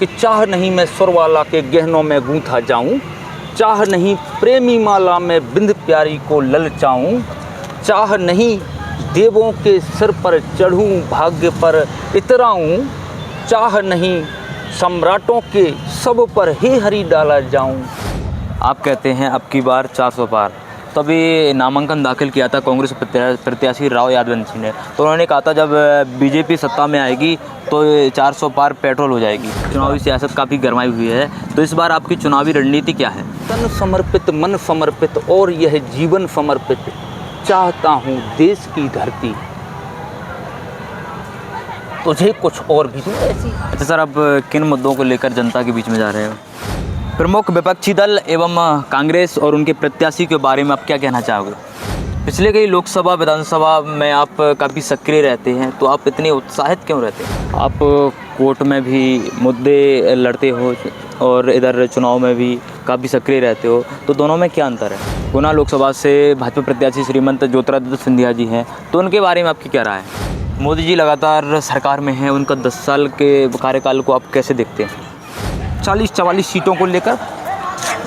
कि चाह नहीं मैं सुरवाला के गहनों में गूंथा जाऊं, चाह नहीं प्रेमी माला में बिंद प्यारी को ललचाऊं, चाह नहीं देवों के सिर पर चढ़ूं भाग्य पर इतराऊं, चाह नहीं सम्राटों के सब पर हे हरि डाला जाऊं। आप कहते हैं अब की बार 400 पार। तो अभी नामांकन दाखिल किया था कांग्रेस प्रत्याशी राव यादवंशी ने, तो उन्होंने कहा था जब बीजेपी सत्ता में आएगी तो 400 पार पेट्रोल हो जाएगी। चुनावी सियासत काफ़ी गरमाई हुई है, तो इस बार आपकी चुनावी रणनीति क्या है? तन समर्पित मन समर्पित और यह जीवन समर्पित, चाहता हूँ देश की धरती तुझे कुछ और भी दूं ऐसी। अच्छा सर, अब किन मुद्दों को लेकर जनता के बीच में जा रहे हो? प्रमुख विपक्षी दल एवं कांग्रेस और उनके प्रत्याशी के बारे में आप क्या कहना चाहोगे? पिछले कई लोकसभा विधानसभा में आप काफ़ी सक्रिय रहते हैं, तो आप इतने उत्साहित क्यों रहते हैं? आप कोर्ट में भी मुद्दे लड़ते हो और इधर चुनाव में भी काफ़ी सक्रिय रहते हो, तो दोनों में क्या अंतर है? गुना लोकसभा से भाजपा प्रत्याशी श्रीमंत ज्योतिरादित्य सिंधिया जी हैं, तो उनके बारे में आपकी क्या राय है? मोदी जी लगातार सरकार में हैं, उनका 10 साल के कार्यकाल को आप कैसे देखते हैं? 40-44 सीटों को लेकर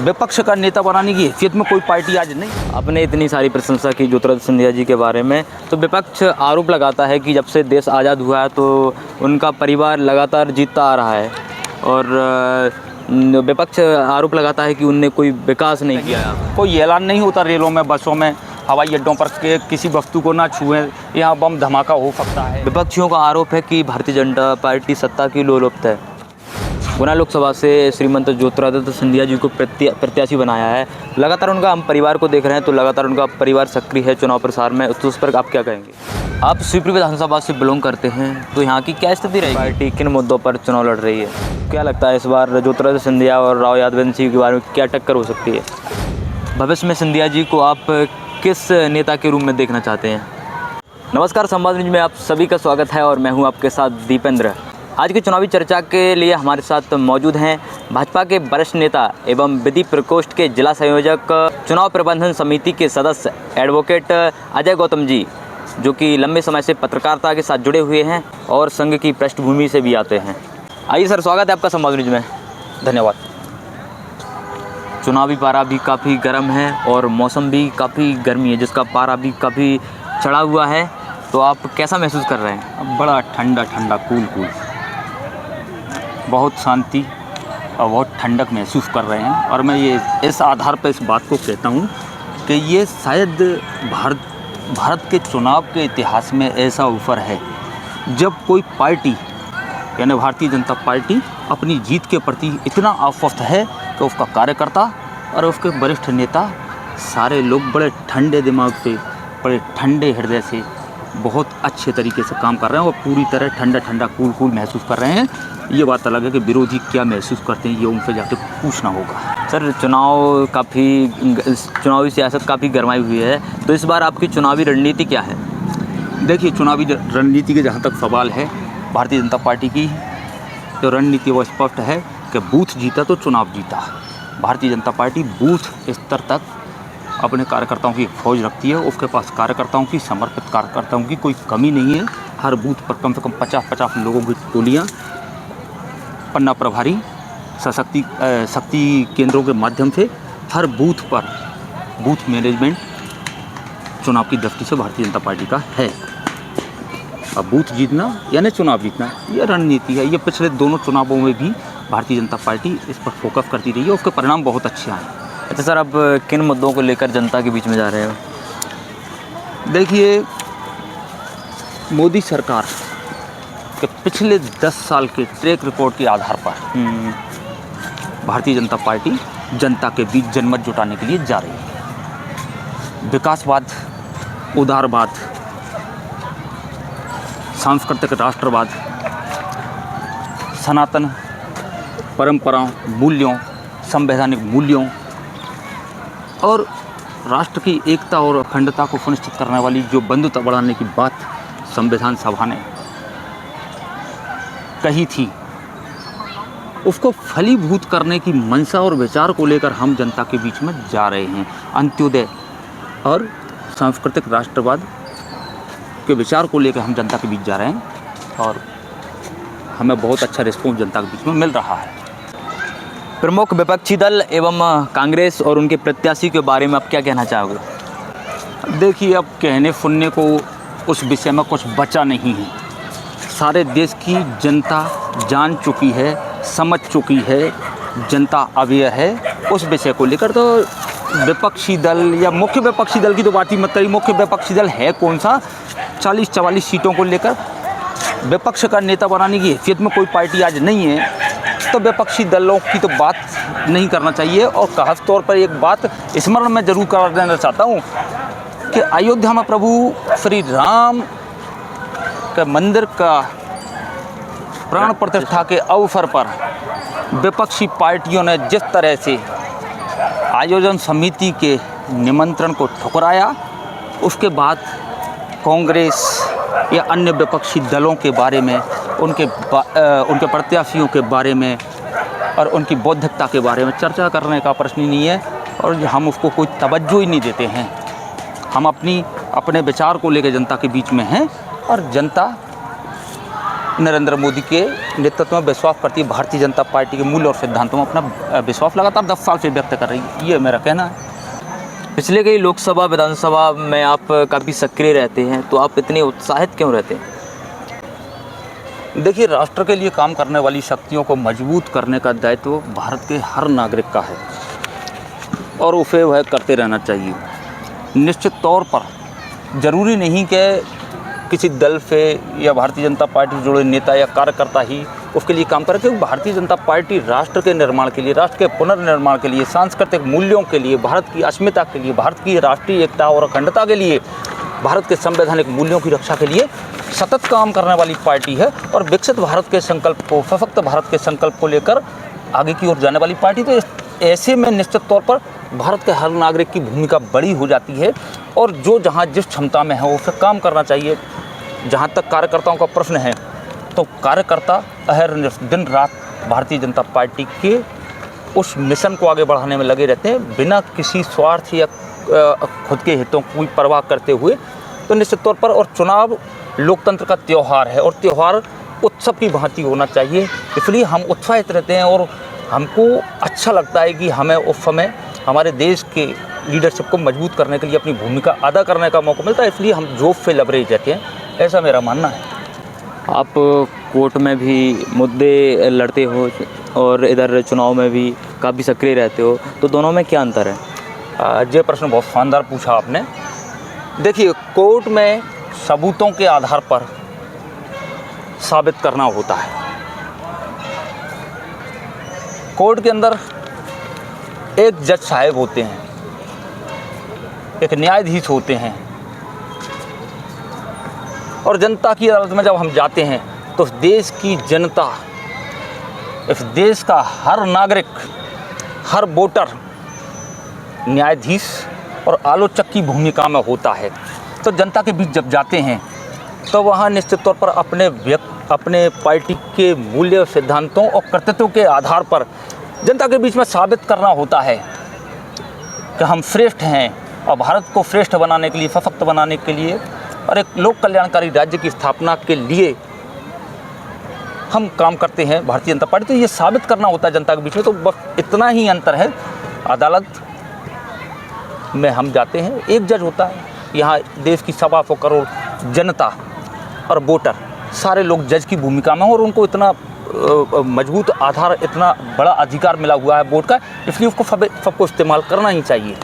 विपक्ष का नेता बनाने की हैसियत में कोई पार्टी आज नहीं। आपने इतनी सारी प्रशंसा की ज्योतिरादित्य सिंधिया जी के बारे में, तो विपक्ष आरोप लगाता है कि जब से देश आज़ाद हुआ है तो उनका परिवार लगातार जीतता आ रहा है, और विपक्ष आरोप लगाता है कि उनने कोई विकास नहीं किया। कोई ऐलान नहीं होता रेलों में, बसों में, हवाई अड्डों पर के किसी वस्तु को ना छुएं, यहाँ बम धमाका हो सकता है। विपक्षियों का आरोप है कि भारतीय जनता पार्टी सत्ता की लोलुप्त है। गुना लोकसभा से श्रीमंत ज्योतिरादित्य सिंधिया जी को प्रत्याशी बनाया है, लगातार उनका हम परिवार को देख रहे हैं, तो लगातार उनका परिवार सक्रिय है चुनाव प्रसार में, तो उस पर आप क्या कहेंगे? आप शिवपुरी विधानसभा से बिलोंग करते हैं, तो यहाँ की क्या स्थिति रहेगी? पार्टी किन मुद्दों पर चुनाव लड़ रही है? क्या लगता है इस बार ज्योतिरादित्य सिंधिया और राव यादवंशी के बारे में क्या टक्कर हो सकती है? भविष्य में सिंधिया जी को आप किस नेता के रूप में देखना चाहते हैं? नमस्कार, संवाद न्यूज में आप सभी का स्वागत है और मैं हूं आपके साथ दीपेंद्र। आज की चुनावी चर्चा के लिए हमारे साथ मौजूद हैं भाजपा के वरिष्ठ नेता एवं विधि प्रकोष्ठ के जिला संयोजक, चुनाव प्रबंधन समिति के सदस्य एडवोकेट अजय गौतम जी, जो कि लंबे समय से पत्रकारिता के साथ जुड़े हुए हैं और संघ की पृष्ठभूमि से भी आते हैं। आइए सर, स्वागत है आपका संवाद न्यूज में। धन्यवाद। चुनावी पारा भी काफ़ी गर्म है और मौसम भी काफ़ी गर्मी है, जिसका पारा भी काफ़ी चढ़ा हुआ है, तो आप कैसा महसूस कर रहे हैं? बड़ा ठंडा ठंडा, कूल, बहुत शांति और बहुत ठंडक महसूस कर रहे हैं। और मैं ये इस आधार पर इस बात को कहता हूँ कि ये शायद भारत के चुनाव के इतिहास में ऐसा अवसर है जब कोई पार्टी, यानी भारतीय जनता पार्टी, अपनी जीत के प्रति इतना आश्वस्त है कि उसका कार्यकर्ता और उसके वरिष्ठ नेता सारे लोग बड़े ठंडे दिमाग से, बड़े ठंडे हृदय से बहुत अच्छे तरीके से काम कर रहे हैं और पूरी तरह ठंडा कूल महसूस कर रहे हैं। ये बात अलग है कि विरोधी क्या महसूस करते हैं, ये उनसे जाकर पूछना होगा। सर, चुनावी सियासत काफ़ी गरमाई हुई है, तो इस बार आपकी चुनावी रणनीति क्या है? देखिए, चुनावी रणनीति के जहाँ तक सवाल है, भारतीय जनता पार्टी की जो रणनीति वो स्पष्ट है कि बूथ जीता तो चुनाव जीता। भारतीय जनता पार्टी बूथ स्तर तक अपने कार्यकर्ताओं की फौज रखती है। उसके पास कार्यकर्ताओं की, समर्पित कार्यकर्ताओं की कोई कमी नहीं है। हर बूथ पर कम से कम 50-50 लोगों की टोलियाँ, पन्ना प्रभारी, शक्ति केंद्रों के माध्यम से हर बूथ पर बूथ मैनेजमेंट चुनाव की दृष्टि से भारतीय जनता पार्टी का है। अब बूथ जीतना यानी चुनाव जीतना, यह रणनीति है। ये पिछले दोनों चुनावों में भी भारतीय जनता पार्टी इस पर फोकस करती रही है, उसके परिणाम बहुत अच्छे आए। अच्छा सर, अब किन मुद्दों को लेकर जनता के बीच में जा रहे हो? देखिए, मोदी सरकार के पिछले 10 साल के ट्रैक रिकॉर्ड के आधार पर भारतीय जनता पार्टी जनता के बीच जनमत जुटाने के लिए जा रही है। विकासवाद, उदारवाद, सांस्कृतिक राष्ट्रवाद, सनातन परंपराओं, मूल्यों, संवैधानिक मूल्यों और राष्ट्र की एकता और अखंडता को सुनिश्चित करने वाली जो बंधुता बढ़ाने की बात संविधान सभा ने कही थी, उसको फलीभूत करने की मंशा और विचार को लेकर हम जनता के बीच में जा रहे हैं। अंत्योदय और सांस्कृतिक राष्ट्रवाद के विचार को लेकर हम जनता के बीच जा रहे हैं और हमें बहुत अच्छा रिस्पॉन्स जनता के बीच में मिल रहा है। प्रमुख विपक्षी दल एवं कांग्रेस और उनके प्रत्याशी के बारे में आप क्या कहना चाहोगे? देखिए, अब कहने सुनने को उस विषय में कुछ बचा नहीं है। सारे देश की जनता जान चुकी है, समझ चुकी है, जनता अवेयर है उस विषय को लेकर। तो विपक्षी दल या मुख्य विपक्षी दल की तो बात ही मत करिए। मुख्य विपक्षी दल है कौन सा? 40-44 सीटों को लेकर विपक्ष का नेता बनाने की हैसियत में कोई पार्टी आज नहीं है। तो विपक्षी दलों की तो बात नहीं करना चाहिए। और खास तौर पर एक बात स्मरण में जरूर कर देना चाहता हूँ कि अयोध्या में प्रभु श्री राम के मंदिर का प्राण प्रतिष्ठा के अवसर पर विपक्षी पार्टियों ने जिस तरह से आयोजन समिति के निमंत्रण को ठुकराया, उसके बाद कांग्रेस या अन्य विपक्षी दलों के बारे में, उनके प्रत्याशियों के बारे में और उनकी बौद्धिकता के बारे में चर्चा करने का प्रश्न ही नहीं है। और हम उसको कोई तवज्जो ही नहीं देते हैं। हम अपने विचार को लेकर जनता के बीच में हैं और जनता नरेंद्र मोदी के नेतृत्व में विश्वास करती है। भारतीय जनता पार्टी के मूल्य और सिद्धांतों में अपना विश्वास लगातार 10 साल से व्यक्त कर रही है। ये मेरा कहना है। पिछले कई लोकसभा विधानसभा में आप काफ़ी सक्रिय रहते हैं, तो आप इतने उत्साहित क्यों रहते हैं? देखिए, राष्ट्र के लिए काम करने वाली शक्तियों को मजबूत करने का दायित्व भारत के हर नागरिक का है और उसे वह करते रहना चाहिए। निश्चित तौर पर ज़रूरी नहीं कि किसी दल से या भारतीय जनता पार्टी से जुड़े नेता या कार्यकर्ता ही उसके लिए काम करें, क्योंकि भारतीय जनता पार्टी राष्ट्र के निर्माण के लिए, राष्ट्र के पुनर्निर्माण के लिए, सांस्कृतिक मूल्यों के लिए, भारत की अस्मिता के लिए, भारत की राष्ट्रीय एकता और अखंडता के लिए, भारत के संवैधानिक मूल्यों की रक्षा के लिए सतत काम करने वाली पार्टी है और विकसित भारत के संकल्प को, सशक्त भारत के संकल्प को लेकर आगे की ओर जाने वाली पार्टी। तो ऐसे में निश्चित तौर पर भारत के हर नागरिक की भूमिका बड़ी हो जाती है और जो जहाँ जिस क्षमता में है उसे काम करना चाहिए। जहाँ तक कार्यकर्ताओं का प्रश्न है, तो कार्यकर्ता अहरनिश दिन रात भारतीय जनता पार्टी के उस मिशन को आगे बढ़ाने में लगे रहते हैं, बिना किसी स्वार्थ या खुद के हितों की परवाह करते हुए। तो निश्चित तौर पर, और चुनाव लोकतंत्र का त्यौहार है और त्यौहार उत्सव की भांति होना चाहिए, इसलिए हम उत्साहित रहते हैं और हमको अच्छा लगता है कि हमें उस समय हमारे देश के लीडरशिप को मजबूत करने के लिए अपनी भूमिका अदा करने का मौका मिलता है, इसलिए हम जोश से लबरेज रहते हैं, ऐसा मेरा मानना है। आप कोर्ट में भी मुद्दे लड़ते हो और इधर चुनाव में भी काफ़ी सक्रिय रहते हो, तो दोनों में क्या अंतर है? ये प्रश्न बहुत शानदार पूछा आपने। देखिए, कोर्ट में सबूतों के आधार पर साबित करना होता है। कोर्ट के अंदर एक जज साहब होते हैं, एक न्यायाधीश होते हैं और जनता की अदालत में जब हम जाते हैं तो इस देश की जनता, इस देश का हर नागरिक, हर वोटर न्यायाधीश और आलोचक की भूमिका में होता है। तो जनता के बीच जब जाते हैं तो वहाँ निश्चित तौर पर अपने पार्टी के मूल्य, सिद्धांतों और कर्तव्यों के आधार पर जनता के बीच में साबित करना होता है कि हम श्रेष्ठ हैं और भारत को श्रेष्ठ बनाने के लिए, सशक्त बनाने के लिए और एक लोक कल्याणकारी राज्य की स्थापना के लिए हम काम करते हैं भारतीय जनता पार्टी। तो ये साबित करना होता है जनता के बीच में। तो बस इतना ही अंतर है। अदालत में हम जाते हैं, एक जज होता है, यहाँ देश की 125 करोड़ जनता और वोटर सारे लोग जज की भूमिका में, और उनको इतना मजबूत आधार, इतना बड़ा अधिकार मिला हुआ है वोट का, इसलिए उसको सबको इस्तेमाल करना ही चाहिए।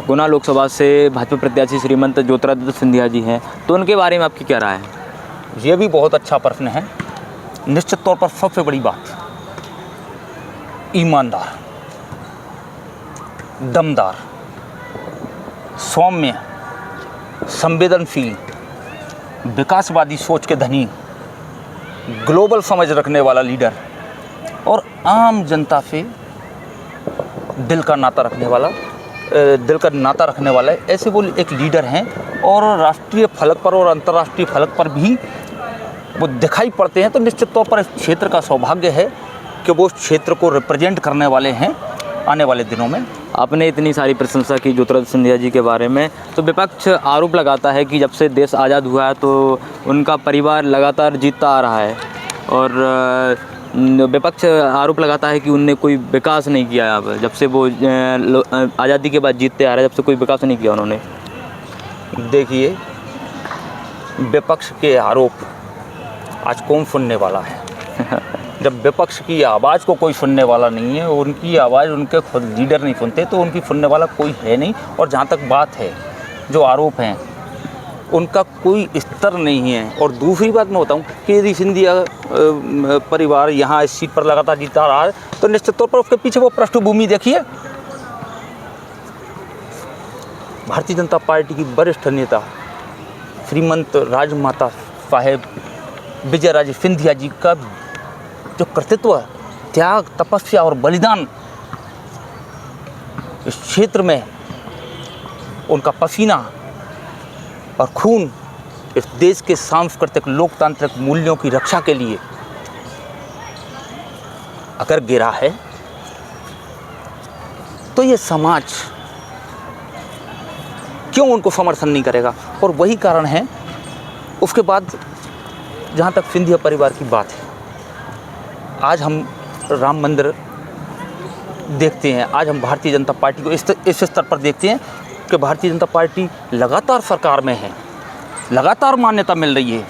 गुना लोकसभा से भाजपा प्रत्याशी श्रीमंत ज्योतिरादित्य सिंधिया जी हैं, तो उनके बारे में आपकी क्या राय है? ये भी बहुत अच्छा प्रश्न है। निश्चित तौर पर सबसे बड़ी बात, ईमानदार, दमदार, सौम्य, संवेदनशील, विकासवादी सोच के धनी, ग्लोबल समझ रखने वाला लीडर और आम जनता से दिल का नाता रखने वाला ऐसे वो एक लीडर हैं। और राष्ट्रीय फलक पर और अंतर्राष्ट्रीय फलक पर भी वो दिखाई पड़ते हैं। तो निश्चित तौर पर इस क्षेत्र का सौभाग्य है कि वो उस क्षेत्र को रिप्रेजेंट करने वाले हैं आने वाले दिनों में। आपने इतनी सारी प्रशंसा की ज्योतिरादित्य सिंधिया जी के बारे में, तो विपक्ष आरोप लगाता है कि जब से देश आज़ाद हुआ है तो उनका परिवार लगातार जीतता आ रहा है, और विपक्ष आरोप लगाता है कि उनने कोई विकास नहीं किया अब जब से वो आज़ादी के बाद जीतते आ रहे हैं, जब से कोई विकास नहीं किया उन्होंने। देखिए, विपक्ष के आरोप आज कौन सुनने वाला है? जब विपक्ष की आवाज़ को कोई सुनने वाला नहीं है, उनकी आवाज़ उनके खुद लीडर नहीं सुनते, तो उनकी सुनने वाला कोई है नहीं। और जहाँ तक बात है, जो आरोप हैं उनका कोई स्तर नहीं है। और दूसरी बात मैं बताऊँ कि यदि सिंधिया परिवार यहाँ इस सीट पर लगातार जीता रहा है, तो निश्चित तौर पर उसके पीछे वो पृष्ठभूमि देखिए। भारतीय जनता पार्टी की वरिष्ठ नेता श्रीमंत राजमाता साहेब विजय राजे सिंधिया जी का जो कृतित्व, त्याग, तपस्या और बलिदान, इस क्षेत्र में उनका पसीना और खून इस देश के सांस्कृतिक लोकतांत्रिक मूल्यों की रक्षा के लिए अगर गिरा है, तो ये समाज क्यों उनको समर्थन नहीं करेगा? और वही कारण है। उसके बाद जहाँ तक सिंधिया परिवार की बात है, आज हम राम मंदिर देखते हैं, आज हम भारतीय जनता पार्टी को इस स्तर पर देखते हैं कि भारतीय जनता पार्टी लगातार सरकार में है, लगातार मान्यता मिल रही है,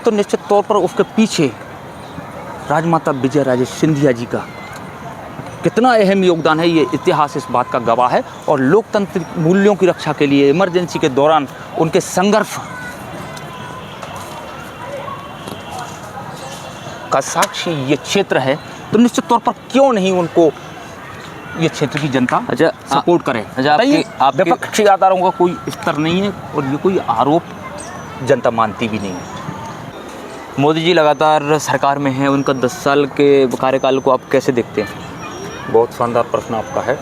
तो निश्चित तौर पर उसके पीछे राजमाता विजय राजे सिंधिया जी का कितना अहम योगदान है, ये इतिहास इस बात का गवाह है। और लोकतांत्रिक मूल्यों की रक्षा के लिए इमरजेंसी के दौरान उनके संघर्ष का साक्षी ये क्षेत्र है, तो निश्चित तौर पर क्यों नहीं उनको ये क्षेत्र की जनता सपोर्ट करे? आपके विपक्षी आधारों का कोई स्तर नहीं है और ये कोई आरोप जनता मानती भी नहीं है। मोदी जी लगातार सरकार में हैं, उनका 10 साल के कार्यकाल को आप कैसे देखते हैं? बहुत शानदार प्रश्न आपका है।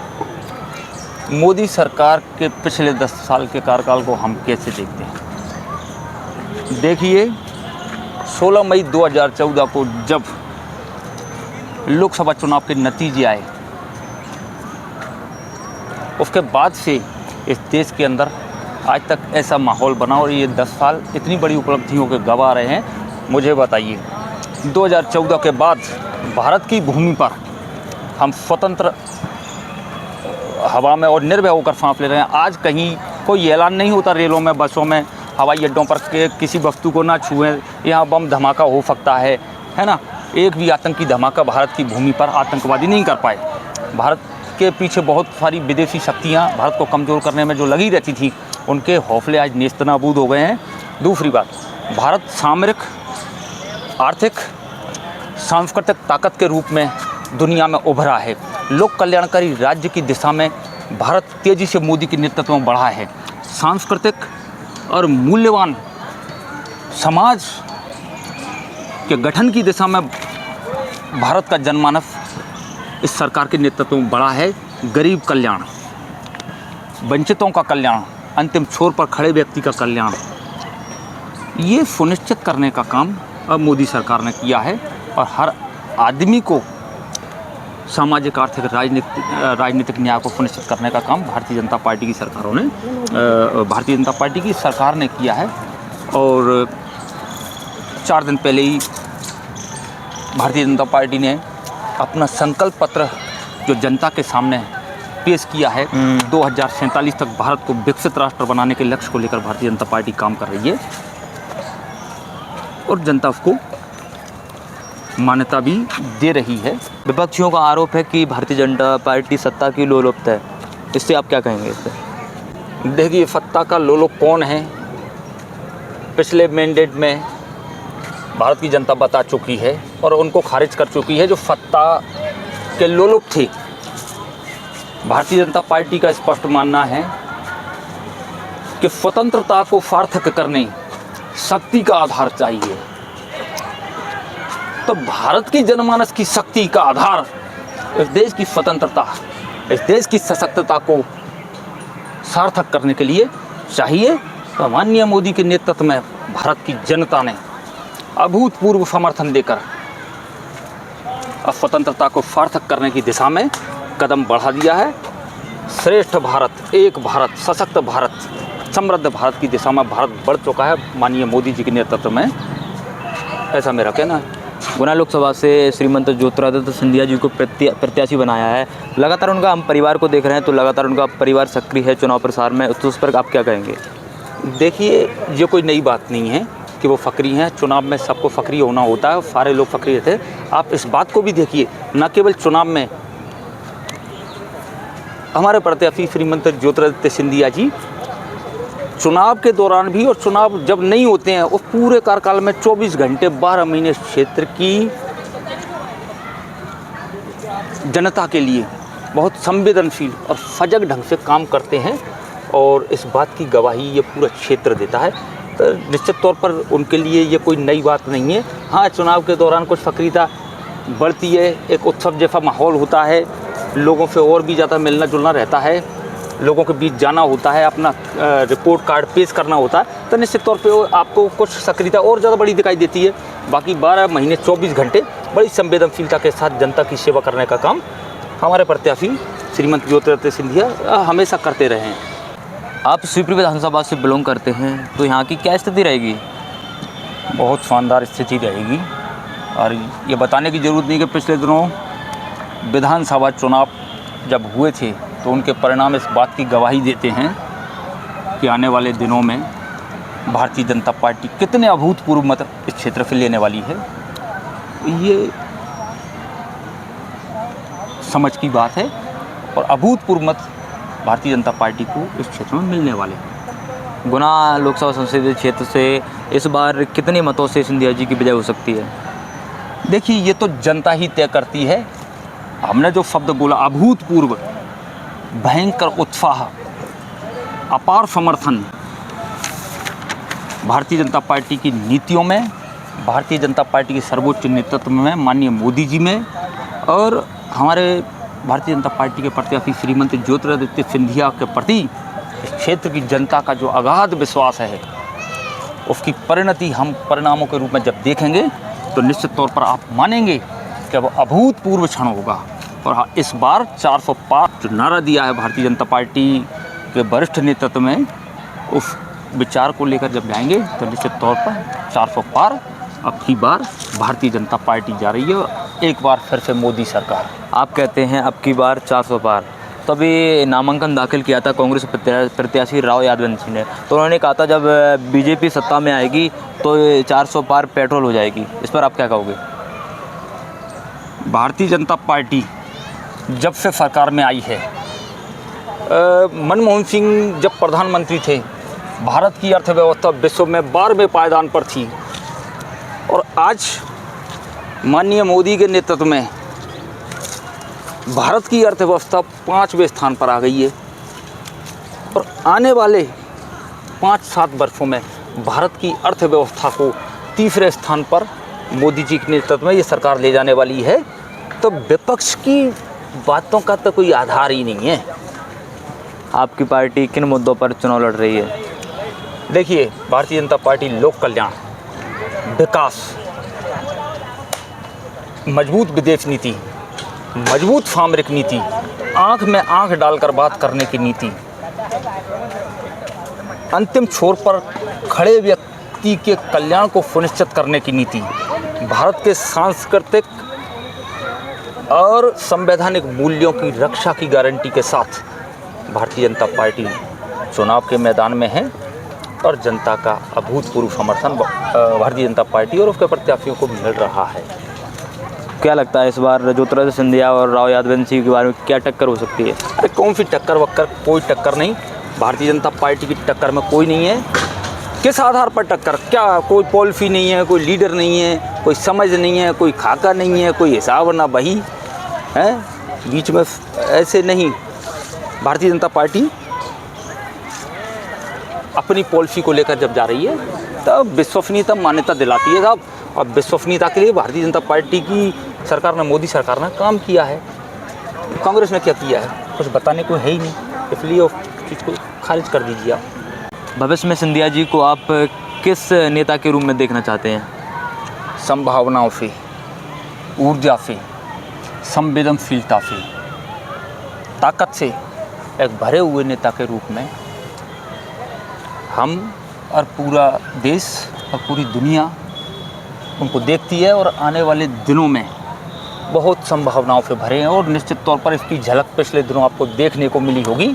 मोदी सरकार के पिछले 10 साल के कार्यकाल को हम कैसे देखते हैं? देखिए, 16 मई 2014 को जब लोकसभा चुनाव के नतीजे आए, उसके बाद से इस देश के अंदर आज तक ऐसा माहौल बना और ये 10 साल इतनी बड़ी उपलब्धियों के गवा रहे हैं। मुझे बताइए, 2014 के बाद भारत की भूमि पर हम स्वतंत्र हवा में और निर्भय होकर सांस ले रहे हैं। आज कहीं कोई ऐलान नहीं होता रेलों में, बसों में, हवाई अड्डों पर के किसी वस्तु को ना छुएं, यहाँ बम धमाका हो सकता है ना। एक भी आतंकी धमाका भारत की भूमि पर आतंकवादी नहीं कर पाए। भारत के पीछे बहुत सारी विदेशी शक्तियाँ भारत को कमज़ोर करने में जो लगी रहती थी, उनके हौसले आज नेस्तनाबूद हो गए हैं। दूसरी बात, भारत सामरिक, आर्थिक, सांस्कृतिक ताकत के रूप में दुनिया में उभरा है। लोक कल्याणकारी राज्य की दिशा में भारत तेज़ी से मोदी के नेतृत्व में बढ़ा है। सांस्कृतिक और मूल्यवान समाज के गठन की दिशा में भारत का जनमानस इस सरकार के नेतृत्व में बढ़ा है। गरीब कल्याण, वंचितों का कल्याण, अंतिम छोर पर खड़े व्यक्ति का कल्याण, ये सुनिश्चित करने का काम अब मोदी सरकार ने किया है। और हर आदमी को सामाजिक, आर्थिक, राजनीतिक न्याय को सुनिश्चित करने का काम भारतीय जनता पार्टी की सरकारों ने भारतीय जनता पार्टी की सरकार ने किया है। और 4 दिन पहले ही भारतीय जनता पार्टी ने अपना संकल्प पत्र जो जनता के सामने पेश किया है, 2047 तक भारत को विकसित राष्ट्र बनाने के लक्ष्य को लेकर भारतीय जनता पार्टी काम कर रही है और जनता उसको मान्यता भी दे रही है। विपक्षियों का आरोप है कि भारतीय जनता पार्टी सत्ता की लोलुप्त है, इससे आप क्या कहेंगे? इससे देखिए, सत्ता का लोलुप कौन है? पिछले मैंडेट में भारत की जनता बता चुकी है और उनको खारिज कर चुकी है जो सत्ता के लोलुप थे। भारतीय जनता पार्टी का स्पष्ट मानना है कि स्वतंत्रता को सार्थक करने शक्ति का आधार चाहिए। तो भारत की जनमानस की शक्ति का आधार इस देश की स्वतंत्रता, इस देश की सशक्तता को सार्थक करने के लिए चाहिए। तो माननीय मोदी के नेतृत्व में भारत की जनता ने अभूतपूर्व समर्थन देकर अब स्वतंत्रता को सार्थक करने की दिशा में कदम बढ़ा दिया है। श्रेष्ठ भारत, एक भारत, सशक्त भारत, समृद्ध भारत की दिशा में भारत बढ़ चुका है माननीय मोदी जी के नेतृत्व में, ऐसा मेरा कहना है। गुना लोकसभा से श्रीमंत ज्योतिरादित्य सिंधिया जी को प्रत्याशी बनाया है। लगातार उनका हम परिवार को देख रहे हैं, तो लगातार उनका परिवार सक्रिय है चुनाव प्रसार में, तो उस पर आप क्या कहेंगे? देखिए, ये कोई नई बात नहीं है कि वो फ़क्री हैं। चुनाव में सबको फ़क्री होना होता है, सारे लोग फ़क्री थे। आप इस बात को भी देखिए, न केवल चुनाव में हमारे प्रत्याशी श्रीमंत ज्योतिरादित्य सिंधिया जी चुनाव के दौरान भी, और चुनाव जब नहीं होते हैं उस पूरे कार्यकाल में 24 घंटे 12 महीने क्षेत्र की जनता के लिए बहुत संवेदनशील और सजग ढंग से काम करते हैं, और इस बात की गवाही ये पूरा क्षेत्र देता है। तो निश्चित तौर पर उनके लिए ये कोई नई बात नहीं है। हाँ, चुनाव के दौरान कुछ सक्रियता बढ़ती है, एक उत्सव जैसा माहौल होता है, लोगों से और भी ज़्यादा मिलना जुलना रहता है, लोगों के बीच जाना होता है, अपना रिपोर्ट कार्ड पेश करना होता है, तो निश्चित तौर पे आपको कुछ सक्रियता और ज़्यादा बड़ी दिखाई देती है। बाकी 12 महीने 24 घंटे बड़ी संवेदनशीलता के साथ जनता की सेवा करने का काम हमारे प्रत्याशी श्रीमंत ज्योतिरादित्य सिंधिया हमेशा करते रहे हैं। आप शिवपुरी विधानसभा से बिलोंग करते हैं, तो यहाँ की क्या स्थिति रहेगी? बहुत शानदार स्थिति रहेगी, और ये बताने की ज़रूरत नहीं कि पिछले दिनों विधानसभा चुनाव जब हुए थे तो उनके परिणाम इस बात की गवाही देते हैं कि आने वाले दिनों में भारतीय जनता पार्टी कितने अभूतपूर्व मत इस क्षेत्र से लेने वाली है। ये समझ की बात है, और अभूतपूर्व मत भारतीय जनता पार्टी को इस क्षेत्र में मिलने वाले हैं। गुना लोकसभा संसदीय क्षेत्र से इस बार कितने मतों से सिंधिया जी की विजय हो सकती है? देखिए, ये तो जनता ही तय करती है। हमने जो शब्द बोला अभूतपूर्व, भयंकर उत्साह, अपार समर्थन भारतीय जनता पार्टी की नीतियों में, भारतीय जनता पार्टी के सर्वोच्च नेतृत्व में, माननीय मोदी जी में, और हमारे भारतीय जनता पार्टी के प्रत्याशी श्रीमंत ज्योतिरादित्य सिंधिया के प्रति इस क्षेत्र की जनता का जो अगाध विश्वास है, उसकी परिणति हम परिणामों के रूप में जब देखेंगे तो निश्चित तौर पर आप मानेंगे कि वो अभूतपूर्व क्षण होगा। और हाँ, इस बार 400 पार जो नारा दिया है भारतीय जनता पार्टी के वरिष्ठ नेतृत्व में, उस विचार को लेकर जब जाएंगे तो निश्चित तौर पर 400 पार अब की बार भारतीय जनता पार्टी जा रही है, और एक बार फिर से मोदी सरकार। आप कहते हैं अब की बार 400 पार, तो अभी नामांकन दाखिल किया था कांग्रेस प्रत्याशी राव यादवंशी ने, तो उन्होंने कहा था जब बीजेपी सत्ता में आएगी तो 400 पार पेट्रोल हो जाएगी। इस पर आप क्या कहोगे? भारतीय जनता पार्टी जब से सरकार में आई है, मनमोहन सिंह जब प्रधानमंत्री थे, भारत की अर्थव्यवस्था विश्व में 12वें पायदान पर थी, और आज माननीय मोदी के नेतृत्व में भारत की अर्थव्यवस्था 5वें स्थान पर आ गई है, और आने वाले 5-7 वर्षों में भारत की अर्थव्यवस्था को तीसरे स्थान पर मोदी जी के नेतृत्व में ये सरकार ले जाने वाली है। तो विपक्ष की बातों का तो कोई आधार ही नहीं है। आपकी पार्टी किन मुद्दों पर चुनाव लड़ रही है? देखिए, भारतीय जनता पार्टी लोक कल्याण, विकास, मजबूत विदेश नीति, मजबूत सामरिक नीति, आंख में आंख डालकर बात करने की नीति, अंतिम छोर पर खड़े व्यक्ति के कल्याण को सुनिश्चित करने की नीति, भारत के सांस्कृतिक और संवैधानिक मूल्यों की रक्षा की गारंटी के साथ भारतीय जनता पार्टी चुनाव के मैदान में है, और जनता का अभूतपूर्व समर्थन भारतीय जनता पार्टी और उसके प्रत्याशियों को मिल रहा है। क्या लगता है इस बार ज्योतिरादित्य सिंधिया और राव यादवंशी के बारे में क्या टक्कर हो सकती है? अरे कौन सी टक्कर वक्कर, कोई टक्कर नहीं। भारतीय जनता पार्टी की टक्कर में कोई नहीं है। किस आधार पर टक्कर? क्या कोई पॉलिसी नहीं है, कोई लीडर नहीं है, कोई समझ नहीं है, कोई खाका नहीं है, कोई हिसाब ना बही है बीच में? ऐसे नहीं। भारतीय जनता पार्टी अपनी पॉलिसी को लेकर जब जा रही है तब विश्वसनीयता मान्यता दिलाती है साहब। और विश्वसनीयता के लिए भारतीय जनता पार्टी की सरकार ने, मोदी सरकार ने काम किया है। कांग्रेस ने क्या किया है? कुछ बताने को है ही नहीं, इसलिए उस चीज़ को खारिज कर दीजिए आप। भविष्य में सिंधिया जी को आप किस नेता के रूप में देखना चाहते हैं? संभावनाओं से, ऊर्जा से, संवेदनशीलता से, ताकत से एक भरे हुए नेता के रूप में हम और पूरा देश और पूरी दुनिया उनको देखती है और आने वाले दिनों में बहुत संभावनाओं से भरे हैं। और निश्चित तौर पर इसकी झलक पिछले दिनों आपको देखने को मिली होगी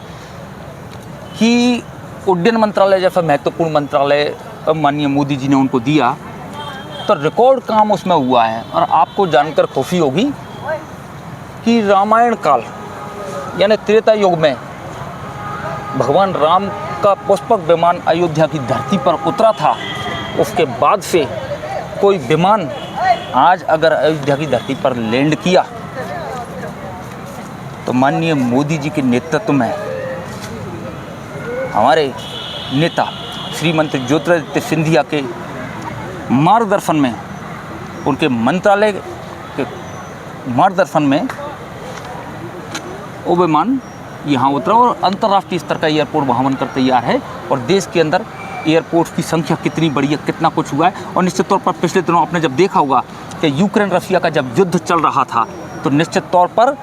कि उड्डयन मंत्रालय जैसा महत्वपूर्ण मंत्रालय माननीय मोदी जी ने उनको दिया, तो रिकॉर्ड काम उसमें हुआ है। और आपको जानकर खुशी होगी कि रामायण काल यानी त्रेता युग में भगवान राम का पुष्पक विमान अयोध्या की धरती पर उतरा था, उसके बाद से कोई विमान आज अगर अयोध्या की धरती पर लैंड किया तो माननीय मोदी जी के नेतृत्व में हमारे नेता श्रीमती ज्योतिरादित्य सिंधिया के मार्गदर्शन में, उनके मंत्रालय के मार्गदर्शन में वो विमान यहाँ उतरा और अंतर्राष्ट्रीय स्तर का एयरपोर्ट वहाँ बनकर तैयार है। और देश के अंदर एयरपोर्ट की संख्या कितनी बड़ी है, कितना कुछ हुआ है। और निश्चित तौर पर पिछले दिनों आपने जब देखा होगा कि यूक्रेन रशिया का जब युद्ध चल रहा था, तो निश्चित तौर पर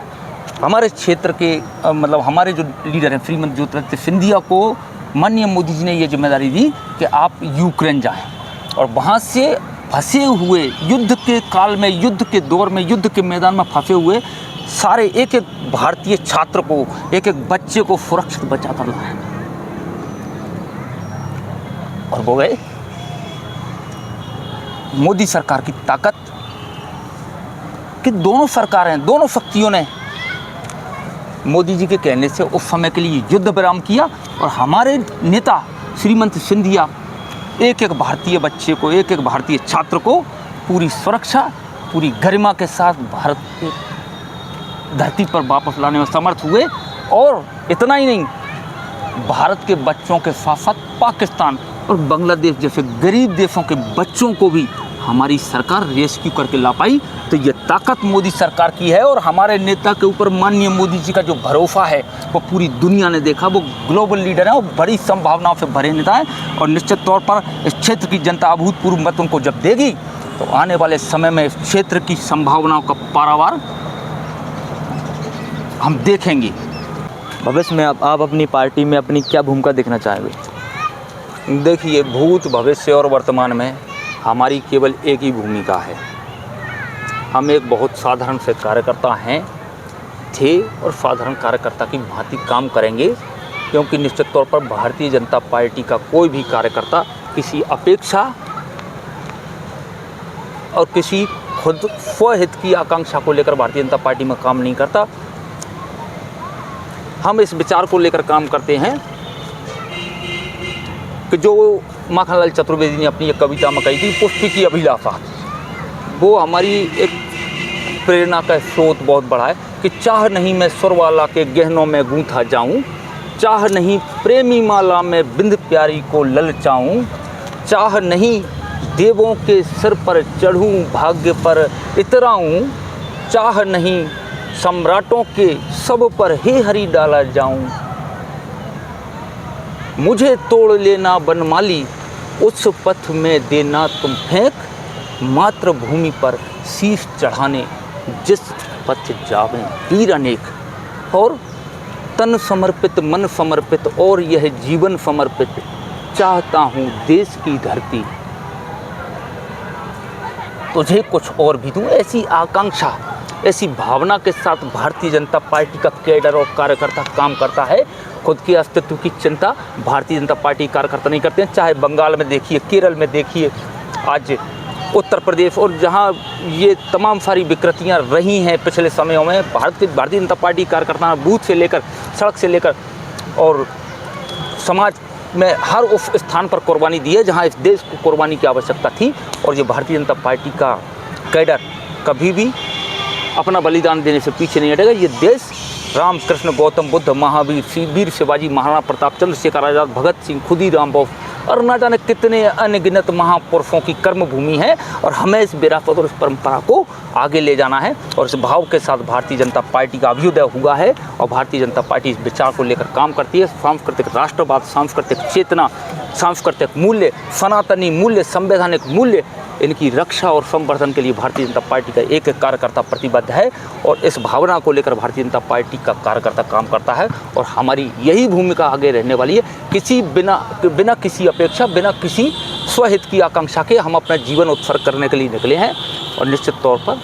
हमारे क्षेत्र के मतलब हमारे जो लीडर हैं श्रीमती ज्योतिरादित्य सिंधिया को माननीय मोदी जी ने ये जिम्मेदारी दी कि आप यूक्रेन जाएं और वहाँ से फंसे हुए युद्ध के काल में, युद्ध के दौर में, युद्ध के मैदान में फंसे हुए सारे एक एक भारतीय छात्र को, एक एक बच्चे को सुरक्षित बचा कर लाए। और वो गए। मोदी सरकार की ताकत कि दोनों सरकारें, दोनों शक्तियों ने मोदी जी के कहने से उस समय के लिए युद्ध विराम किया और हमारे नेता श्रीमती सिंधिया एक एक भारतीय बच्चे को, एक एक भारतीय छात्र को पूरी सुरक्षा, पूरी गरिमा के साथ भारत की धरती पर वापस लाने में समर्थ हुए। और इतना ही नहीं, भारत के बच्चों के साथ साथ पाकिस्तान और बांग्लादेश जैसे गरीब देशों के बच्चों को भी हमारी सरकार रेस्क्यू करके ला पाई। तो ये ताकत मोदी सरकार की है और हमारे नेता के ऊपर माननीय मोदी जी का जो भरोसा है वो पूरी दुनिया ने देखा। वो ग्लोबल लीडर है और बड़ी संभावनाओं से भरे नेता है। और निश्चित तौर पर इस क्षेत्र की जनता अभूतपूर्व मत उनको जब देगी तो आने वाले समय में इस क्षेत्र की संभावनाओं का पारावार हम देखेंगे। भविष्य में आप अपनी पार्टी में अपनी क्या भूमिका देखना चाहेंगे? देखिए, भूत, भविष्य और वर्तमान में हमारी केवल एक ही भूमिका है। हम एक बहुत साधारण से कार्यकर्ता थे और साधारण कार्यकर्ता की भांति काम करेंगे, क्योंकि निश्चित तौर पर भारतीय जनता पार्टी का कोई भी कार्यकर्ता किसी अपेक्षा और किसी खुद स्वहित की आकांक्षा को लेकर भारतीय जनता पार्टी में काम नहीं करता। हम इस विचार को लेकर काम करते हैं कि जो माखनलाल चतुर्वेदी ने अपनी एक कविता में कही थी, पुष्प की अभिलाषा, वो हमारी एक प्रेरणा का स्रोत बहुत बड़ा है कि चाह नहीं मैं सुरवाला के गहनों में गूंथा जाऊं, चाह नहीं प्रेमी माला में बिंद प्यारी को ललचाऊं, चाह नहीं देवों के सिर पर चढ़ूं भाग्य पर इतराऊं, चाह नहीं सम्राटों के सब पर हे हरि डाला जाऊं, मुझे तोड़ लेना बनमाली उस पथ में देना तुम फेंक, मातृभूमि पर शीश चढ़ाने जिस पथ जावें वीर अनेक। और तन समर्पित, मन समर्पित और यह जीवन समर्पित चाहता हूँ देश की धरती, तुझे कुछ और भी दूँ। ऐसी आकांक्षा, ऐसी भावना के साथ भारतीय जनता पार्टी का कैडर और कार्यकर्ता काम करता है। खुद के अस्तित्व की चिंता भारतीय जनता पार्टी कार्यकर्ता नहीं करते हैं। चाहे बंगाल में देखिए, केरल में देखिए, आज उत्तर प्रदेश और जहां ये तमाम सारी विकृतियां रही हैं पिछले समयों में, भारतीय जनता पार्टी कार्यकर्ता बूथ से लेकर, सड़क से लेकर और समाज में हर उस स्थान पर कुर्बानी दी है जहां इस देश को कुर्बानी की आवश्यकता थी। और ये भारतीय जनता पार्टी का कैडर कभी भी अपना बलिदान देने से पीछे नहीं हटेगा। ये देश रामकृष्ण, गौतम बुद्ध, महावीर, वीर शिवाजी, महाराणा प्रताप, चंद्रशेखर आज़ाद, भगत सिंह, खुदीराम बोस और न जाने कितने अनगिनत महापुरुषों की कर्मभूमि है। और हमें इस विरासत और इस परंपरा को आगे ले जाना है। और इस भाव के साथ भारतीय जनता पार्टी का अभ्युदय हुआ है और भारतीय जनता पार्टी इस विचार को लेकर काम करती है। सांस्कृतिक राष्ट्रवाद, सांस्कृतिक चेतना, सांस्कृतिक मूल्य, सनातनी मूल्य, संवैधानिक मूल्य, इनकी रक्षा और संवर्धन के लिए भारतीय जनता पार्टी का एक एक कार्यकर्ता प्रतिबद्ध है और इस भावना को लेकर भारतीय जनता पार्टी का कार्यकर्ता काम करता है और हमारी यही भूमिका आगे रहने वाली है। बिना किसी अपेक्षा, बिना किसी स्वहित की आकांक्षा के हम अपना जीवन उत्सर्ग करने के लिए निकले हैं और निश्चित तौर पर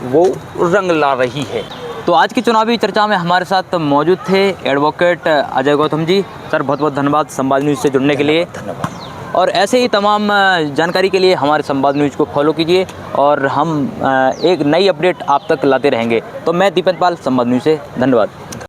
वो रंग ला रही है। तो आज की चुनावी चर्चा में हमारे साथ मौजूद थे एडवोकेट अजय गौतम जी। सर बहुत बहुत धन्यवाद संवाद न्यूज़ से जुड़ने के लिए। धन्यवाद। और ऐसे ही तमाम जानकारी के लिए हमारे संवाद न्यूज़ को फॉलो कीजिए और हम एक नई अपडेट आप तक लाते रहेंगे। तो मैं दीपक पाल, संवाद न्यूज़ से, धन्यवाद।